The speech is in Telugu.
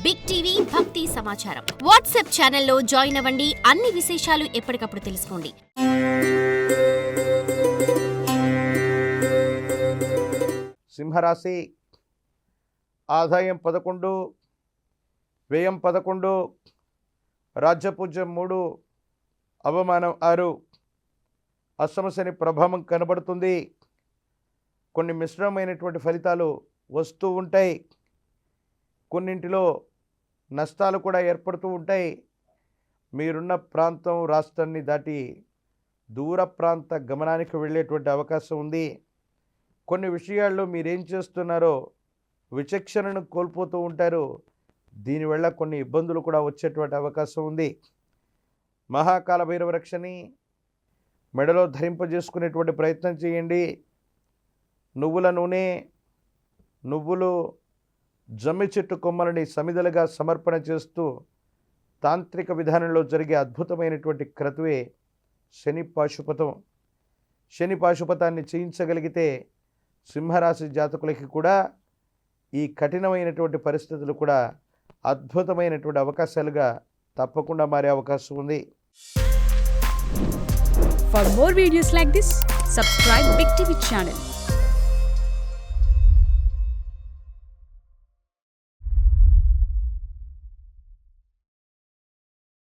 బిగ్ టీవీ భక్తి సమాచారం వాట్సాప్ ఛానల్లో జాయిన్ అవ్వండి. అన్ని విశేషాలు ఎప్పటికప్పుడు తెలుసుకోండి. సింహరాశి ఆదాయం 11, వ్యయం 11, రాజ్యపూజ్యం 3, అవమానం 6. అష్టమశని ప్రభావం కనబడుతుంది. కొన్ని మిశ్రమైనటువంటి ఫలితాలు వస్తూ ఉంటాయి. కొన్నింటిలో నష్టాలు కూడా ఏర్పడుతూ ఉంటాయి. మీరున్న ప్రాంతం రాష్ట్రాన్ని దాటి దూర ప్రాంత గమనానికి వెళ్ళేటువంటి అవకాశం ఉంది. కొన్ని విషయాల్లో మీరేం చేస్తున్నారో విచక్షణను కోల్పోతూ ఉంటారు. దీనివల్ల కొన్ని ఇబ్బందులు కూడా వచ్చేటువంటి అవకాశం ఉంది. మహాకాల భైరవ రక్షని మెడలో ధరింపజేసుకునేటువంటి ప్రయత్నం చేయండి. నువ్వుల నూనె, నువ్వులు, జమ్మి చెట్టు కొమ్మలని సమిదలుగా సమర్పణ చేస్తూ తాంత్రిక విధానంలో జరిగే అద్భుతమైనటువంటి క్రతువే శని పాశుపతం. శని పాశుపతాన్ని చేయించగలిగితే సింహరాశి జాతకులకి కూడా ఈ కఠినమైనటువంటి పరిస్థితులు కూడా అద్భుతమైనటువంటి అవకాశాలుగా తప్పకుండా మారే అవకాశం ఉంది. For more videos like this, subscribe Big TV channel.